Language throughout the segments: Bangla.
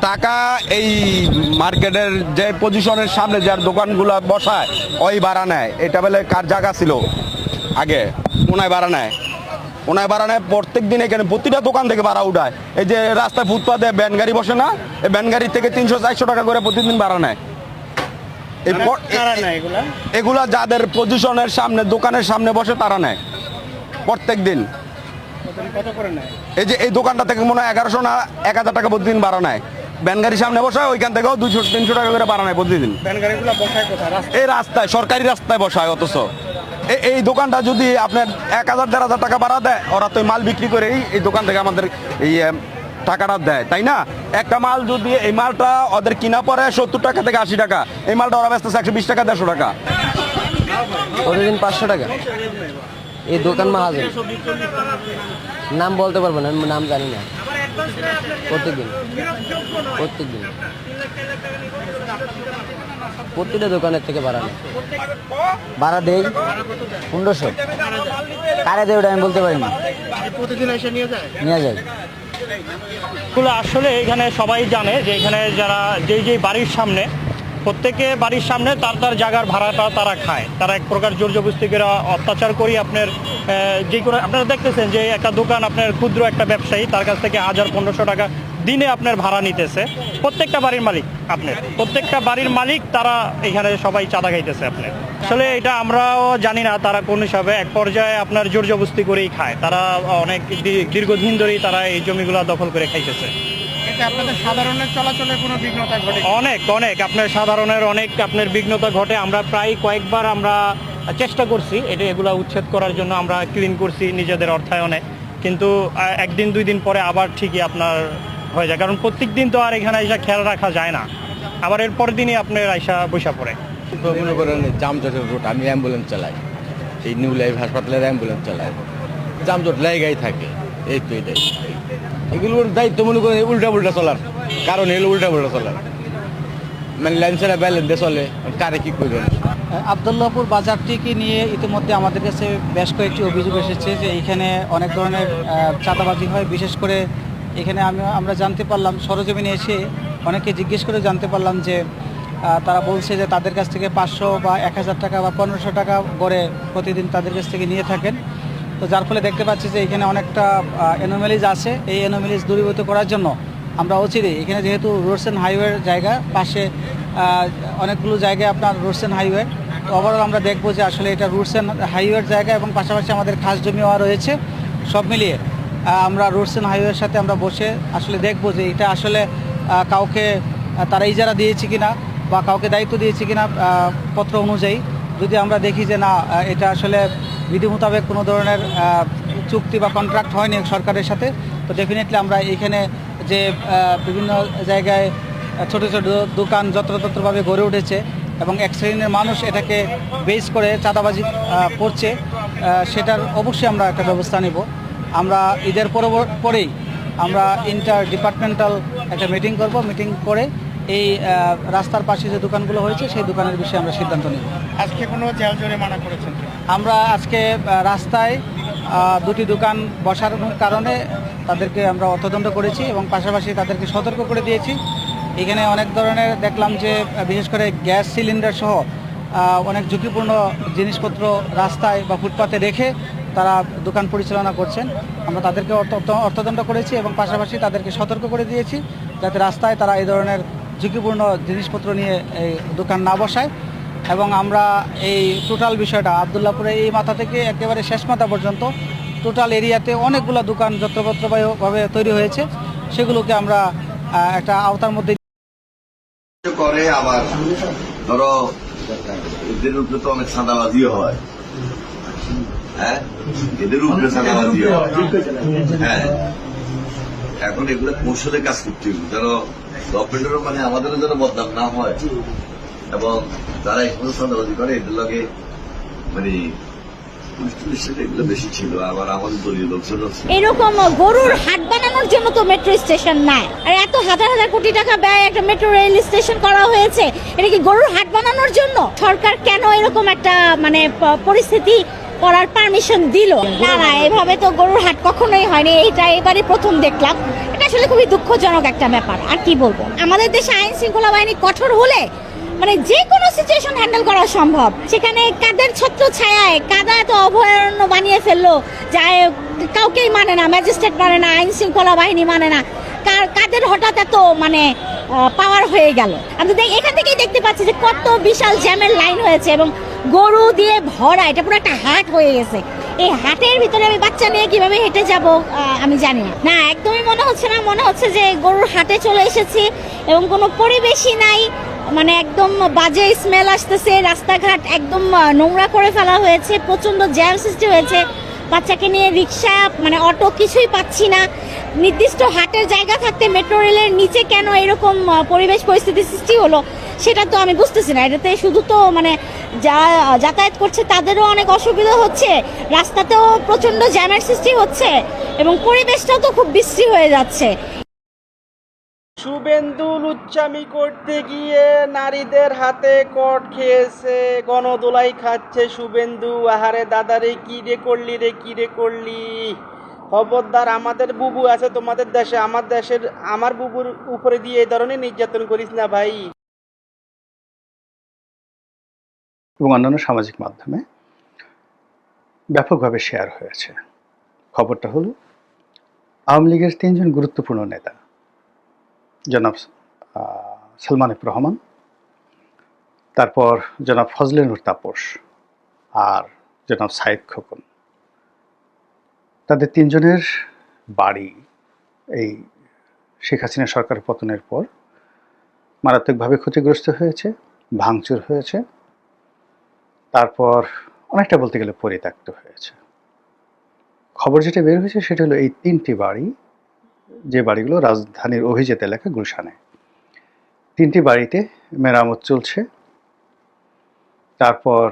টাকা এই মার্কেটের যে পজিশনের সামনে যার দোকানগুলো বসায় ওই ভাড়া নেয়। এটা বলে কার জায়গা ছিল আগে, ওনায় ভাড়া নেয়। ওনায় ভাড়া নেয় প্রত্যেক দিন। এখানে প্রতিটা দোকান থেকে ভাড়া উঠায়। এই যে রাস্তায় ফুটপাতে ভ্যান গাড়ি বসে না, এই ভ্যান গাড়ি থেকে 300-400 টাকা করে প্রতিদিন ভাড়া নেয়। এগুলা যাদের পজিশনের সামনে দোকানের সামনে বসে তারা নেয় প্রত্যেক দিন। এই যে এই দোকানটা থেকে মনে হয় 1100 না 1000 টাকা প্রতিদিন ভাড়া নেয়। ভ্যান গাড়ির সামনে বসায়, ওইখান থেকেও 200-300 টাকা করে ভাড়া নেয় প্রতিদিন। এই রাস্তায়, সরকারি রাস্তায় বসায়। অথচ এই দোকানটা যদি আপনার 1000-1500 টাকা ভাড়া দেয়, ওরা তো মাল বিক্রি করেই এই দোকান থেকে আমাদের এই টাকাটা দেয়, তাই না? একটা মাল যদি এই মালটা ওদের কিনা পড়ে 70 টাকা থেকে 80 টাকা, এই মালটা ওরা বেচতেছে 120 টাকা 150 টাকা, প্রতিদিন 500 টাকা। এই দোকান মাহাজন, নাম বলতে পারবো না, নাম জানি না। প্রত্যেকদিন প্রতিটা দোকানের থেকে ভাড়া নেই। ভাড়া দেই 1500। কারে দেয় ওটা আমি বলতে পারি না। প্রতিদিন এসে নিয়ে যায়। আসলে এখানে সবাই জানে যে এখানে যারা যেই বাড়ির সামনে, প্রত্যেকে বাড়ির সামনে তার তার জায়গার ভাড়াটা তারা খায়। তারা এক প্রকার জোর জবরদস্তি করে অত্যাচার করি। আপনার যে কোনো আপনারা দেখতেছেন যে একটা দোকান, আপনার ক্ষুদ্র একটা ব্যবসায়ী, তার কাছ থেকে 1000-1500 টাকা দিনে আপনার ভাড়া নিতেছে। প্রত্যেকটা বাড়ির মালিক তারা এখানে সবাই চাঁদা খাইতেছে। আপনার আসলে এটা আমরাও জানি না তারা কোন হিসাবে, এক পর্যায়ে আপনার জোর জবরদস্তি করেই খায়। তারা অনেক দীর্ঘদিন ধরেই তারা এই জমিগুলো দখল করে খাইতেছে। আপনাদের সাধারণের চলাচলে কোনো বিঘ্নতা ঘটে? অনেক আপনার সাধারণের অনেক আপনার বিঘ্নতা ঘটে। আমরা প্রায় কয়েকবার আমরা চেষ্টা করছি এগুলা উচ্ছেদ করার জন্য, আমরা ক্লিন করছি নিজেদের অর্থায়নে, কিন্তু একদিন 2 দিন পরে আবার ঠিকই আপনার হয়ে যায়। কারণ প্রত্যেক দিন তো আর এখানে আইসা খেয়াল রাখা যায় না, আবার এর পরের দিনই আপনার আইসা বসা পড়ে। মনে করেন জামজটের রুট, আমি অ্যাম্বুলেন্স চালাই, এই নিউ লাইফ হাসপাতালের অ্যাম্বুলেন্স চালাই, জামজট লাইগাই থাকে। এই তো এটাই, এগুলোর দায়িত্ব মনে করেন উল্টা চলার কারণ এলো উল্টা চলার, মানে লাইন ছাড়া ব্যালেন্স দিয়ে চলে, কারে কি করবেন। আবদুল্লাহপুর বাজারটিকে নিয়ে ইতিমধ্যে আমাদের কাছে বেশ কয়েকটি অভিযোগ এসেছে যে এখানে অনেক ধরনের চাঁদাবাজি হয়। বিশেষ করে এখানে আমরা জানতে পারলাম, সরজমিনে এসে অনেকে জিজ্ঞেস করে জানতে পারলাম যে তারা বলছে যে তাদের কাছ থেকে 500 বা 1000 টাকা বা 1500 টাকা করে প্রতিদিন তাদের কাছ থেকে নিয়ে থাকেন। তো যার ফলে দেখতে পাচ্ছি যে এখানে অনেকটা অ্যানোমালিজ আছে। এই অ্যানোমালিজ দূরীভূত করার জন্য আমরা অচিরেই এখানে, যেহেতু রোডস অ্যান্ড হাইওয়ের জায়গা, পাশে অনেকগুলো জায়গায় আপনার রোডস অ্যান্ড হাইওয়ে, তো ওভারঅল আমরা দেখবো যে আসলে এটা রোডস অ্যান্ড হাইওয়ের জায়গা এবং পাশাপাশি আমাদের খাস জমিও রয়েছে। সব মিলিয়ে আমরা রোডস অ্যান্ড হাইওয়ের সাথে আমরা বসে আসলে দেখবো যে এটা আসলে কাউকে তারা ইজারা দিয়েছে কিনা বা কাউকে দায়িত্ব দিয়েছে কিনা পত্র অনুযায়ী। যদি আমরা দেখি যে না, এটা আসলে বিধি মোতাবেক কোনো ধরনের চুক্তি বা কন্ট্রাক্ট হয়নি সরকারের সাথে, তো ডেফিনেটলি আমরা এইখানে যে বিভিন্ন জায়গায় ছোট ছোট দোকান যত্রতত্রভাবে গড়ে উঠেছে এবং এক শ্রেণীর মানুষ এটাকে বেস করে চাঁদাবাজি করছে, সেটার অবশ্যই আমরা একটা ব্যবস্থা নেব। আমরা ঈদের পরেই আমরা ইন্টার ডিপার্টমেন্টাল একটা মিটিং করব। মিটিং করে এই রাস্তার পাশে যে দোকানগুলো হয়েছে সেই দোকানের বিষয়ে আমরা সিদ্ধান্ত নেব। আজকে কোনো জেল জরিমানা করেছেন? আমরা আজকে রাস্তায় 2টি দোকান বসার কারণে তাদেরকে আমরা অর্থদণ্ড করেছি এবং পাশাপাশি তাদেরকে সতর্ক করে দিয়েছি। এখানে অনেক ধরনের দেখলাম যে বিশেষ করে গ্যাস সিলিন্ডার সহ অনেক ঝুঁকিপূর্ণ জিনিসপত্র রাস্তায় বা ফুটপাতে রেখে তারা দোকান পরিচালনা করছেন। আমরা তাদেরকে অর্থদণ্ড করেছি এবং পাশাপাশি তাদেরকে সতর্ক করে দিয়েছি যাতে রাস্তায় তারা এই ধরনের ঝুঁকিপূর্ণ জিনিসপত্র নিয়ে এই দোকান না বসায়। এবং আমরা এই টোটাল বিষয়টা আবদুল্লাহপুরে এই মাথা থেকে একেবারে শেষ মাথা পর্যন্ত টোটাল এরিয়াতে অনেকগুলো দোকান যত্রতত্রভাবে তৈরি হয়েছে, সেগুলোকে আমরা একটা আওতার মধ্যে করে। আবার ধরো এদের উপরে তো অনেক চাঁদাবাজিও হয়, হ্যাঁ, এদের উপরে চাঁদাবাজিও হয়। হ্যাঁ, এখন এগুলো কৌশলে কাজ করতে হবে, যেন গভর্নমেন্টেরও মানে আমাদেরও যেন বদনাম না হয়, এবং যারা এখনো চাঁদাবাজি করে এদের লগে মানে বেশি ছিল। আবার আমাদের দলীয় লোকজন এরকম গরুর হাট বানানোর জন্য তো মেট্রো স্টেশন নাই, আর এত হাজার হাজার কোটি টাকা ব্যয় একটা মেট্রো রেল স্টেশন করা হয়েছে, এটা কি গরুর হাট বানানোর জন্য? সরকার কেন এরকম একটা মানে পরিস্থিতি করার পারমিশন দিল? না, এভাবে তো গরুর হাট কখনোই হয়নি, এইটা এবারে প্রথম দেখলাম। এটা আসলে খুবই দুঃখজনক একটা ব্যাপার। আর কি বলবো, আমাদের দেশে আইন শৃঙ্খলা বাহিনী কঠোর হলে মানে যে কোনো সিচুয়েশন হ্যান্ডেল করা সম্ভব। সেখানে কাদের ছত্র ছায়ায় কাদা এত অভয়ারণ্য বানিয়ে ফেললো, যায় কাউকেই মানে না, ম্যাজিস্ট্রেট মানে না, আইন শৃঙ্খলা বাহিনী মানে না, কাদের হঠাৎ এত মানে পাওয়ার হয়ে গেল। আমি তো এখান থেকেই দেখতে পাচ্ছি যে কত বিশাল জ্যামের লাইন হয়েছে এবং গরু দিয়ে ভরা, এটা পুরো একটা হাট হয়ে গেছে। এই হাটের ভিতরে আমি বাচ্চা নিয়ে কিভাবে হেঁটে যাব আমি জানি না। না, একদমই মনে হচ্ছে না, মনে হচ্ছে যে গরুর হাটে চলে এসেছি এবং কোনো পরিবেশই নাই, মানে একদম বাজে স্মেল আসতেছে, রাস্তাঘাট একদম নোংরা করে ফেলা হয়েছে, প্রচন্ড জ্যাম সৃষ্টি হয়েছে। বাচ্চাকে নিয়ে রিক্সা মানে অটো কিছুই পাচ্ছি না। নির্দিষ্ট হাটের জায়গা থাকতে মেট্রো রেলের নিচে কেন এরকম পরিবেশ পরিস্থিতি সৃষ্টি হলো সেটা তো আমি বুঝতেছি না। এটাতে শুধু তো মানে যাতায়াত করছে তাদেরও অনেক অসুবিধা হচ্ছে, রাস্তাতেও প্রচন্ড জ্যামের সৃষ্টি হচ্ছে এবং পরিবেশটাও তো খুব বিশ্রী হয়ে যাচ্ছে। শুভেন্দু লুচ্চামি করতে গিয়ে নারীদের হাতে কট খেয়েছে, গণদোলাই খাচ্ছে শুভেন্দু। আহারে দাদারে কি রে করলি রে, কি রে করলি। খবরদার, আমাদের বুবু আছে তোমাদের দেশে, আমার বুবুর উপরে দিয়ে এই ধরনের নির্যাতন করিস না ভাই। এবং অন্যান্য সামাজিক মাধ্যমে ব্যাপকভাবে শেয়ার হয়েছে। খবরটা হলো আওয়ামী লীগের 3 জন গুরুত্বপূর্ণ নেতা, জনাব সালমান এফ রহমান, তারপর জনাব ফজলে নূর তাপস আর জনাব সাইদ খোকন, তাদের 3 জনের বাড়ি এই শেখ হাসিনা সরকার পতনের পর মারাত্মকভাবে ক্ষতিগ্রস্ত হয়েছে, ভাঙচুর হয়েছে, তারপর অনেকটা বলতে গেলে পরিত্যক্ত হয়েছে। খবর যেটা বের হয়েছে সেটা হলো এই 3টি বাড়ি, যে বাড়িগুলো রাজধানীর অভিজাত এলাকা গুলশানে, 3টি বাড়িতে মেরামত চলছে। তারপর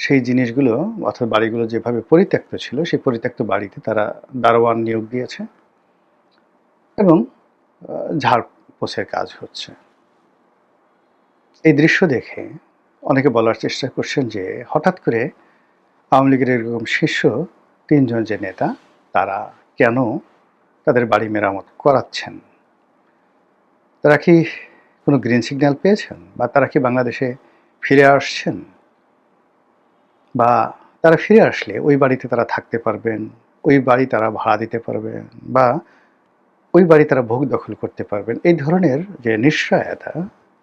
সেই জিনিসগুলো অর্থাৎ বাড়িগুলো যেভাবে পরিত্যক্ত ছিল সেই পরিত্যক্ত বাড়িতে তারা দারোয়ান নিয়োগ দিয়েছে এবং ঝাড়পোছের কাজ হচ্ছে। এই দৃশ্য দেখে অনেকে বলার চেষ্টা করছেন যে হঠাৎ করে আওয়ামী লীগের এরকম শীর্ষ 3 জন যে নেতা তারা কেন তাদের বাড়ি মেরামত করাচ্ছেন। তারা কি কোনো গ্রিন সিগন্যাল পেয়েছেন, বা তারা কি বাংলাদেশে ফিরে আসছেন, বা তারা ফিরে আসলে ওই বাড়িতে তারা থাকতে পারবেন, ওই বাড়ি তারা ভাড়া দিতে পারবেন, বা ওই বাড়ি তারা ভোগ দখল করতে পারবেন, এই ধরনের যে নিশ্চয়তা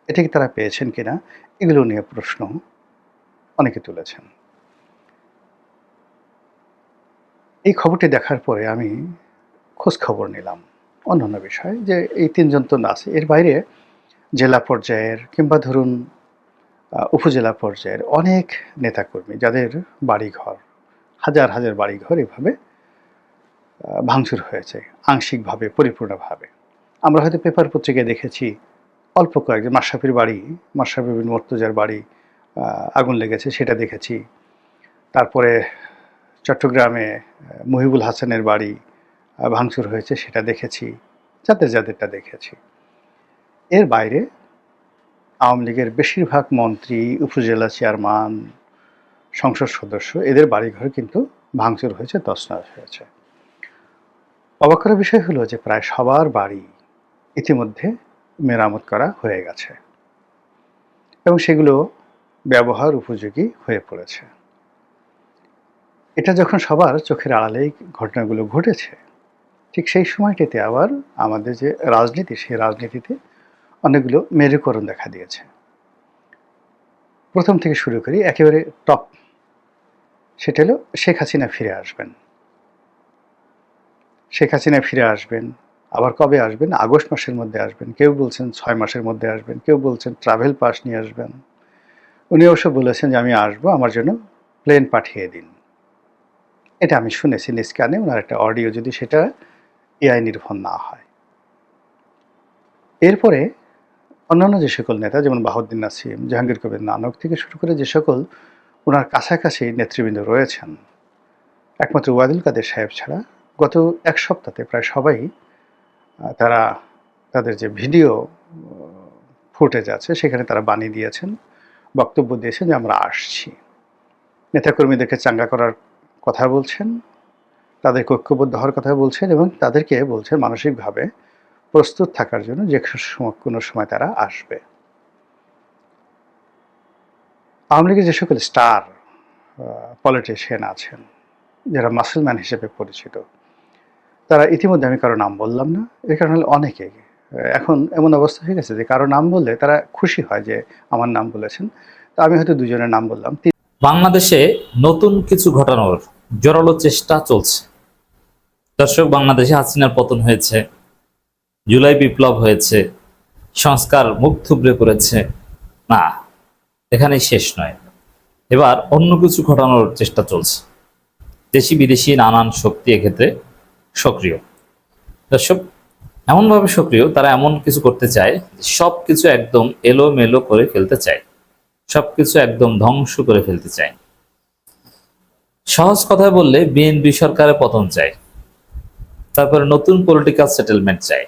এটা কি তারা পেয়েছেন কিনা, এগুলো নিয়ে প্রশ্ন অনেকে তুলেছেন। এই খবরটি দেখার পরে আমি খোঁজ খবর নিলাম অন্যান্য বিষয়, যে এই 3 জন তো আছে, এর বাইরে জেলা পর্যায়ের কিংবা ধরুন উপজেলা পর্যায়ের অনেক নেতাকর্মী যাদের বাড়িঘর, হাজার হাজার বাড়িঘর এভাবে ভাঙচুর হয়েছে আংশিকভাবে, পরিপূর্ণভাবে। আমরা হয়তো পেপার পত্রিকায় দেখেছি অল্প কয়েকজন, মাশরাফির বাড়ি, মাশরাফি বিন মুর্তজার বাড়ি আগুন লেগেছে সেটা দেখেছি। তারপরে চট্টগ্রামে মহিবুল হাসানের বাড়ি ভাঙচুর হয়েছে সেটা দেখেছি, যাদেরটা দেখেছি। এর বাইরে আওয়ামী লীগের বেশিরভাগ মন্ত্রী, উপজেলা চেয়ারম্যান, সংসদ সদস্য, এদের বাড়িঘর কিন্তু ভাঙচুর হয়েছে, তছনছ হয়েছে। অবাক করার বিষয় হলো যে প্রায় সবার বাড়ি ইতিমধ্যে মেরামত করা হয়ে গেছে এবং সেগুলো ব্যবহার উপযোগী হয়ে পড়েছে। এটা যখন সবার চোখের আড়ালেই ঘটনাগুলো ঘটেছে, ঠিক সেই সময়টিতে আবার আমাদের যে রাজনীতি, সেই রাজনীতিতে অনেকগুলো মেরুকরণ দেখা দিয়েছে। প্রথম থেকে শুরু করি, একেবারে টপ, সেটা হলো শেখ হাসিনা ফিরে আসবেন। শেখ হাসিনা ফিরে আসবেন, আবার কবে আসবেন? আগস্ট মাসের মধ্যে আসবেন, কেউ বলছেন 6 মাসের মধ্যে আসবেন, কেউ বলছেন ট্রাভেল পাস নিয়ে আসবেন। উনি অবশ্য বলেছেন যে আমি আসবো, আমার জন্য প্লেন পাঠিয়ে দিন। এটা আমি শুনেছি নিজ কানে, ওনার একটা অডিও, যদি সেটা এআই নির্ভর না হয়। এরপরে অন্যান্য যে সকল নেতা, যেমন বাহাউদ্দিন নাসিম, জাহাঙ্গীর কবির নানক থেকে শুরু করে যে সকল ওনার কাছাকাছি নেতৃবৃন্দ রয়েছেন, একমাত্র ওয়াদুল কাদের সাহেব ছাড়া গত 1 সপ্তাহে প্রায় সবাই তারা তাদের যে ভিডিও ফুটেজ আছে সেখানে তারা বানিয়ে দিয়েছেন, বক্তব্য দিয়েছেন যে আমরা আসছি, নেতাকর্মীদেরকে চাঙ্গা করার কথা বলছেন, তাদেরকে ঐক্যবদ্ধ হওয়ার কথা বলছেন এবং তাদেরকে বলছেন মানসিকভাবে প্রস্তুত থাকার জন্য যে কোনো সময় তারা আসবে। আওয়ামী লীগের যে সকল স্টার পলিটিশিয়ান আছেন, যারা মাসলম্যান হিসেবে পরিচিত, তারা ইতিমধ্যে, আমি কারো নাম বললাম না, এই কারণে অনেকেই এখন এমন অবস্থা হয়ে গেছে যে কারো নাম বললে তারা খুশি হয় যে আমার নাম বলেছেন। তো আমি হয়তো দুজনের নাম বললাম। বাংলাদেশে নতুন কিছু ঘটানোর জোরালো চেষ্টা চলছে। দর্শক, বাংলাদেশে হাসিনার পতন হয়েছে, জুলাই বিপ্লব হয়েছে, সংস্কার মুখ থুবড়ে পড়েছে, না, এখানেই শেষ নয়। এবার অন্য কিছু ঘটানোর চেষ্টা চলছে। দেশি বিদেশি নানান শক্তি এক্ষেত্রে সক্রিয়। দর্শক, এমনভাবে সক্রিয়, তারা এমন কিছু করতে চায়, সব কিছু একদম এলোমেলো করে ফেলতে চায়, সবকিছু একদম ধ্বংস করে ফেলতে চায়। সহজ কথায় বললে বিএনপি সরকারের পতন চায়, তারপরে নতুন পলিটিক্যাল সেটেলমেন্ট চায়,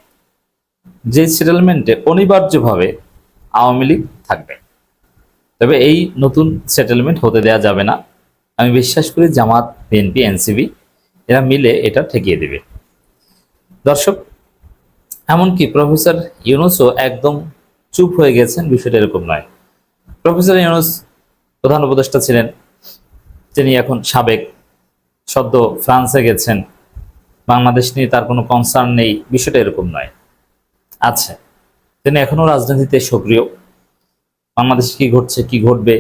যে সেটেলমেন্টে অনিবার্যভাবে আওয়ামী লীগ থাকবে। তবে এই নতুন সেটেলমেন্ট হতে দেওয়া যাবে না। আমি বিশ্বাস করি জামাত, বিএনপি, এনসিপি এরা মিলে এটা ঠেকিয়ে দেবে। দর্শক, এমনকি প্রফেসর ইউনূসও একদম চুপ হয়ে গেছেন, বিষয়টা এরকম নয়। প্রফেসর ইউনূস প্রধান উপদেষ্টা ছিলেন, তিনি এখন সাবেক, সদ্য ফ্রান্সে গেছেন, বাংলাদেশ নিয়ে তার কোনো কনসার্ন নেই, বিষয়টা এরকম নয়। আচ্ছা, তিনি এখনো রাজনীতিতে সক্রিয়, বাংলাদেশে কি ঘটছে, কি ঘটবে,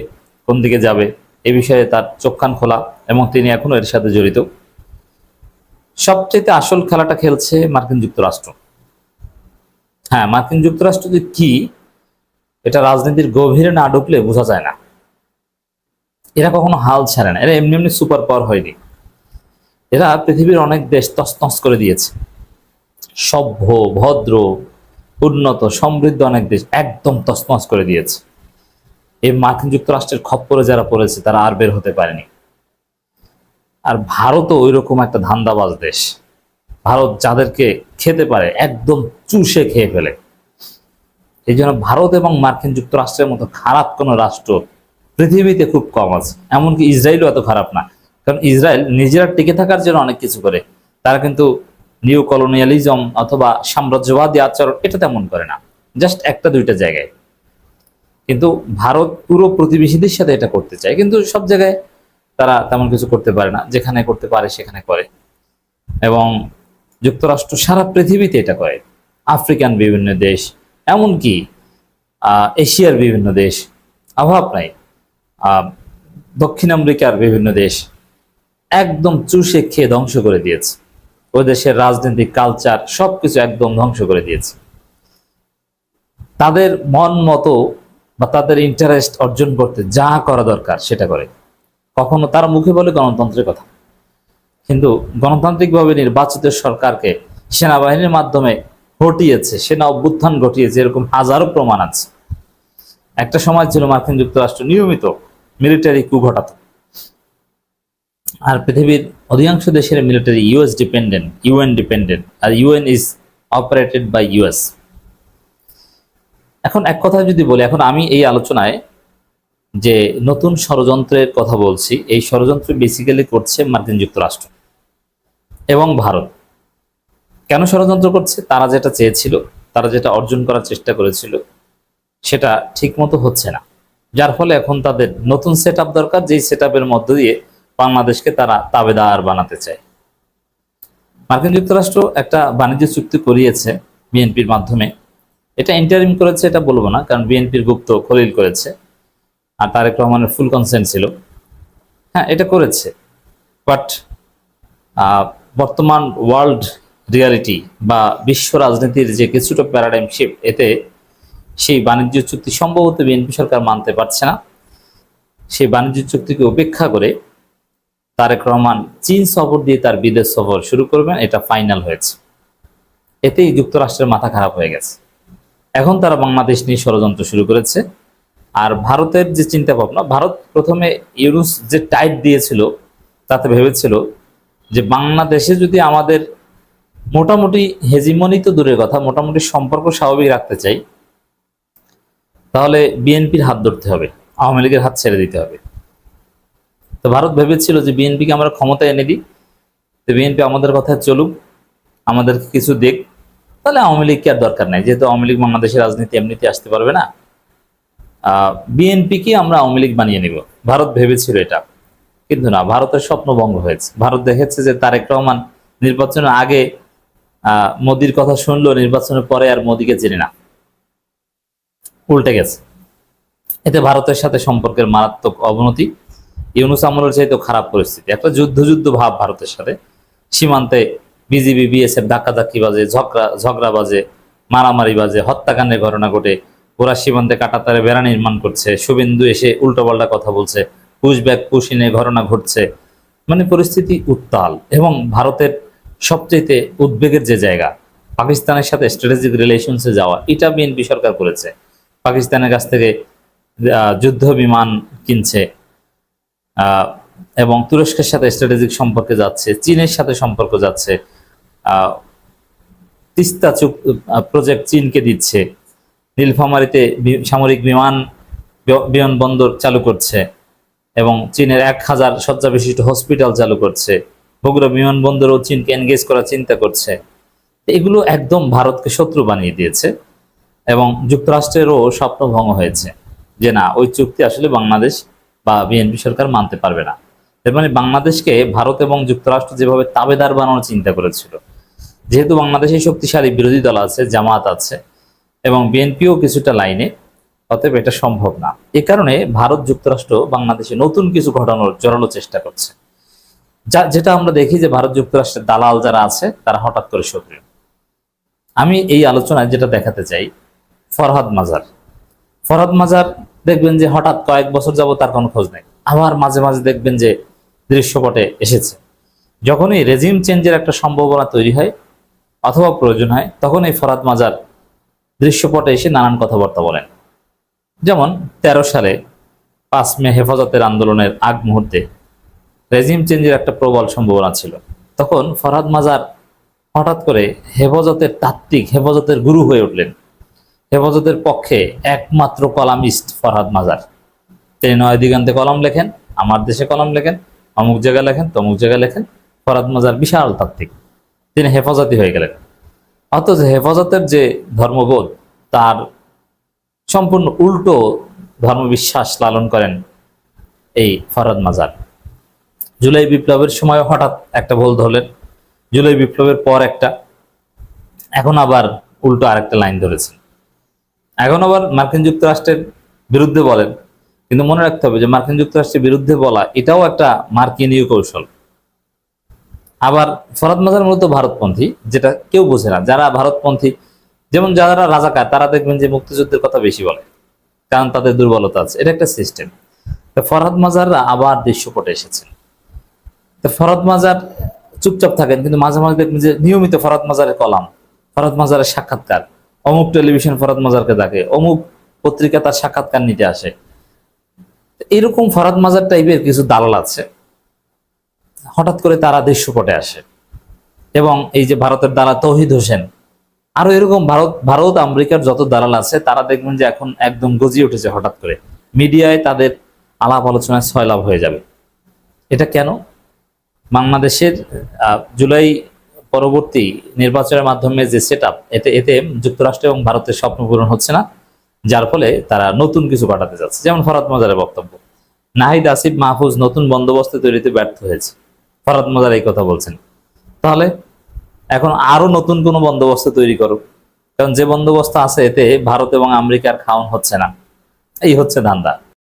কোন দিকে যাবে এ বিষয়ে তার চোখ কান খোলা, এবং তিনি এখনো এর সাথে জড়িত। সবচেয়ে আসল খেলাটা খেলছে মার্কিন যুক্তরাষ্ট্র। হ্যাঁ, মার্কিন যুক্তরাষ্ট্র যে কি, এটা রাজনীতির গভীরে না ঢুকলে বোঝা যায় না। এরা কখনো হাল ছাড়ে না, এরা এমনি এমনি সুপার পাওয়ার হয়নি। এরা পৃথিবীর অনেক দেশ তছনছ করে দিয়েছে। সভ্য, ভদ্র, উন্নত, সমৃদ্ধ অনেক দেশ একদম তছনছ করে দিয়েছে। এই মার্কিন যুক্তরাষ্ট্রের খপ্পরে যারা পড়েছে তারা আর বের হতে পারেনি। আর ভারতও ওই রকম একটা ধান্দাবাজ দেশ। ভারত যাদেরকে খেতে পারে একদম চুষে খেয়ে ফেলে। এই জন্য ভারত এবং মার্কিন যুক্তরাষ্ট্রের মতো খারাপ কোনো রাষ্ট্র পৃথিবীতে খুব কম আছে। এমনকি ইসরায়েলও এত খারাপ না, কারণ ইসরায়েল নিজেরা টিকে থাকার জন্য অনেক কিছু করে। তারা কিন্তু নিউ কলোনিয়ালিজম অথবা সাম্রাজ্যবাদী আচরণ এটা তেমন করে না, জাস্ট একটা দুইটা জায়গায়। কিন্তু ভারত পুরো প্রতিবেশীদের সাথে এটা করতে চায়, কিন্তু সব জায়গায় তারা তেমন কিছু করতে পারে না। যেখানে করতে পারে সেখানে করে। এবং যুক্তরাষ্ট্র সারা পৃথিবীতে এটা করে। আফ্রিকান বিভিন্ন দেশ, এমনকি এশিয়ার বিভিন্ন দেশ, অভাব নাই, দক্ষিণ আমেরিকার বিভিন্ন দেশ একদম চুষে খেয়ে ধ্বংস করে দিয়েছে। ওই দেশের রাজনীতি, কালচার সবকিছু একদম ধ্বংস করে দিয়েছে। তাদের মন মতো বা তাদের ইন্টারেস্ট অর্জন করতে যা করা দরকার সেটা করে। কখনো তারা মুখে বলে গণতন্ত্রের কথা, কিন্তু গণতান্ত্রিকভাবে নির্বাচিত সরকারকে সেনাবাহিনীর মাধ্যমে হটিয়েছে, সেনা অভ্যুত্থান ঘটিয়েছে, এরকম হাজারো প্রমাণ আছে। একটা সময় ছিল মার্কিন যুক্তরাষ্ট্র নিয়মিত মিলিটারি কু ঘটাত, আর পৃথিবীর অধিকাংশ দেশের military US dependent, UN dependent, আর UN is operated by US. এখন এক কথা যদি বলি, এখন আমি এই আলোচনায় যে নতুন ষড়যন্ত্রের কথা বলছি, এই ষড়যন্ত্র বেসিক্যালি করছে মার্কিন যুক্তরাষ্ট্র এবং ভারত। কেন ষড়যন্ত্র করছে? তারা যেটা চেয়েছিল, তারা যেটা অর্জন করার চেষ্টা করেছিল, সেটা ঠিক মতো হচ্ছে না। যার ফলে এখন তাদের নতুন সেট আপ দরকার, যেই সেট আপের মধ্য দিয়ে বাংলাদেশকে তারা তাবেদার বানাতে চায়। মার্কিন যুক্তরাষ্ট্র একটা বাণিজ্য চুক্তি করিয়েছে বিএনপির মাধ্যমে। এটা ইন্টারিম করেছে এটা বলবো না, কারণ বিএনপির গুপ্ত খলিল করেছে, আর তারেক রহমানের ফুল কনসেন্ট ছিল। হ্যাঁ, এটা করেছে, বাট বর্তমান ওয়ার্ল্ড রিয়ালিটি বা বিশ্ব রাজনীতির যে কিছুটা প্যারাডাইম শিফট, এতে সেই বাণিজ্য চুক্তি সম্ভবত বিএনপি সরকার মানতে পারছে না। সেই বাণিজ্য চুক্তিকে উপেক্ষা করে তারেক রহমান চীন সফর দিয়ে তার বিদেশ সফর শুরু করবেন, এটা ফাইনাল হয়েছে। এতেই যুক্তরাষ্ট্রের মাথা খারাপ হয়ে গেছে। এখন তারা বাংলাদেশ নিয়ে ষড়যন্ত্র শুরু করেছে। আর ভারতের যে চিন্তা ভাবনা, ভারত প্রথমে ইউনুস যে টাইট দিয়েছিল তাতে ভেবেছিল যে বাংলাদেশে যদি আমাদের মোটামুটি হেজিমনি তো দূরের কথা, মোটামুটি সম্পর্ক স্বাভাবিক রাখতে চাই, তাহলে বিএনপির হাত ধরতে হবে, আওয়ামী লীগের হাত ছেড়ে দিতে হবে। তো ভারত ভেবেছিল যে বিএনপিকে আমরা ক্ষমতা এনে দিই, তো বিএনপি আমাদের কথায় চলুক, আমাদেরকে কিছু দেখ, তাহলে আওয়ামী লীগকে আর দরকার নাই। যেহেতু আওয়ামী লীগ বাংলাদেশের রাজনীতি এমনিতে আসতে পারবে না, বিএনপি কি আমরা আওয়ামী লীগ বানিয়ে নিব, ভারত ভেবেছিল এটা, কিন্তু না, ভারতের স্বপ্ন ভঙ্গ হয়েছে। ভারত দেখেছে যে তারেক রহমান নির্বাচনের আগে মোদির কথা শুনলো, নির্বাচনের পরে আর মোদিকে চেনে না, উল্টে গেছে। এতে ভারতের সাথে সম্পর্কের মারাত্মক অবনতি, ইউনূস আমলের চাইতে খারাপ পরিস্থিতি, একটা যুদ্ধ ভাব ভারতের সাথে। সীমান্তে বিজিবি বিএসএফ ধাক্কাধাক্কি বাজে, ঝগড়া বাজে, মারামারি বাজে, হত্যাকাণ্ডের ঘটনা ঘটে, ওরা সীমান্তে কাঁটাতারে বেড়া নির্মাণ করছে, শুভেন্দু এসে উল্টোপাল্টা কথা বলছে, পুশব্যাক পুশিনে ঘটনা ঘটছে, মানে পরিস্থিতি উত্তাল। এবং ভারতের সবচেয়ে উদ্বেগের যে জায়গা, পাকিস্তানের সাথে স্ট্র্যাটেজিক রিলেশনসে যাওয়া, এটা বিএনপি সরকার করেছে। পাকিস্তানের কাছ থেকে যুদ্ধ বিমান কিনছে এবং তুরস্কের সাথে স্ট্র্যাটেজিক সম্পর্কে যাচ্ছে, চীনের সাথে সম্পর্ক যাচ্ছে, তিস্তা প্রজেক্ট চীনকে দিচ্ছে, নীলফামারীতে সামরিক বিমানবন্দর চালু করছে এবং চীনের 1000 শয্যা বিশিষ্ট হসপিটাল চালু করছে, বগুড়া বিমানবন্দরও চীনকে এনগেজ করার চিন্তা করছে। এগুলো একদম ভারতকে শত্রু বানিয়ে দিয়েছে এবং যুক্তরাষ্ট্রেরও স্বপ্ন ভঙ্গ হয়েছে যে না, ওই চুক্তি আসলে বাংলাদেশ বা বিএনপি সরকার মানতে পারবে না। এর মানে বাংলাদেশকে ভারত এবং যুক্তরাষ্ট্র যেভাবে তাবেদার বানানোর চিন্তা করেছিল, যেহেতু বাংলাদেশে শক্তিশালী বিরোধী দল আছে, জামাত আছে এবং বিএনপিও কিছুটা লাইনে, অতএব এটা সম্ভব না। এ কারণে ভারত যুক্তরাষ্ট্র বাংলাদেশে নতুন কিছু ঘটানোর জোরালো চেষ্টা করছে, যেটা আমরা দেখি যে ভারত যুক্তরাষ্ট্রের দালাল যারা আছে তারা হঠাৎ করে সক্রিয়। আমি এই আলোচনায় যেটা দেখাতে চাই, ফরহাদ মাজার দেখবেন যে হঠাৎ কয়েক বছর যাবত তার কোনো খোঁজ নেই, আবার মাঝে মাঝে দেখবেন যে দৃশ্যপটে এসেছে। যখনই রেজিম চেঞ্জের একটা সম্ভাবনা তৈরি হয় অথবা প্রয়োজন হয়, তখন এই ফরহাদ মাজার দৃশ্যপটে এসে নানান কথাবার্তা বলেন। যেমন 13 সালে 5 মে হেফাজতের আন্দোলনের আগ মুহূর্তে রেজিম চেঞ্জের একটা প্রবল সম্ভাবনা ছিল, তখন ফরহাদ মাজার হঠাৎ করে হেফাজতের তাত্ত্বিক, হেফাজতের গুরু হয়ে উঠলেন। হেফাজতের পক্ষে একমাত্র কলামিস্ট ফরহাদ মাজার। তিনি 9 দিগান্তে কলম লেখেন, আমার দেশে কলম লেখেন, অমুক জায়গায় লেখেন, তমুক জায়গায় লেখেন। ফরহাদ মাজার বিশাল তাত্ত্বিক, তিনি হেফাজতি হয়ে গেলেন। অথচ হেফাজতের যে ধর্মবোধ, তার সম্পূর্ণ উল্টো ধর্মবিশ্বাস লালন করেন এই ফরহাদ মাজার। জুলাই বিপ্লবের সময় হঠাৎ একটা ভুল ধরলেন, জুলাই বিপ্লবের পর একটা, এখন আবার উল্টো আরেকটা লাইন ধরেছেন। এখন আবার মার্কিন যুক্তরাষ্ট্রের বিরুদ্ধে বলেন, কিন্তু মনে রাখতে হবে যে মার্কিন যুক্তরাষ্ট্রের বিরুদ্ধে বলা এটাও একটা মার্কিনীয় কৌশল। আবার ফরহাদ মাজার মূলত ভারতপন্থী, যেটা কেউ বোঝে না। যারা ভারতপন্থী, যেমন যারা রাজাকার, তারা দেখবেন যে মুক্তিযুদ্ধের কথা বেশি বলে, কারণ তাদের দুর্বলতা আছে। এটা একটা সিস্টেম। তো ফরহাদ মাজাররা আবার দৃশ্যপটে এসেছেন। তো ফরহাদ মাজার চুপচাপ থাকেন, কিন্তু মাঝে মাঝে দেখবেন যে নিয়মিত ফরহাদ মাজারের কলাম, ফরহাদ মাজারের সাক্ষাৎকার, অমুক টেলিভিশন ফরহাদ মাজারকে ডাকে, অমুক পত্রিকা তার সাক্ষাৎকার নিতে আসে। এরকম ফরহাদ মাজার টাইপের কিছু দালাল আছে, হঠাৎ করে তারা দৃশ্যপটে আসে। এবং এই যে ভারতের দালাল তৌহিদ হোসেন, আরো এরকম ভারত আমেরিকার যত দালাল আছে, তারা দেখবেন যে এখন একদম গজিয়ে উঠেছে। হঠাৎ করে মিডিয়ায় তাদের আলাপ আলোচনায় সয়লাভ হয়ে যাবে। এটা কেন? বাংলাদেশের জুলাই পরবর্তী নির্বাচনের মাধ্যমে যে সেট আপ, এতে যুক্তরাষ্ট্র এবং ভারতের স্বপ্ন পূরণ হচ্ছে না, যার ফলে তারা নতুন কিছু পাঠাতে যাচ্ছে। যেমন ফরহাদ মাজারের বক্তব্য, নাহিদ আসিফ মাহফুজ নতুন বন্দোবস্ত তৈরিতে ব্যর্থ হয়েছে, ফরহাদ মাজার এই কথা বলছেন। তাহলে এখন আরো নতুন কোনো বন্দোবস্ত তৈরি করুক, কারণ যে বন্দোবস্ত আছে এতে ভারত এবং আমেরিকার খাওয়ান হচ্ছে না। এই হচ্ছে ধান্দা।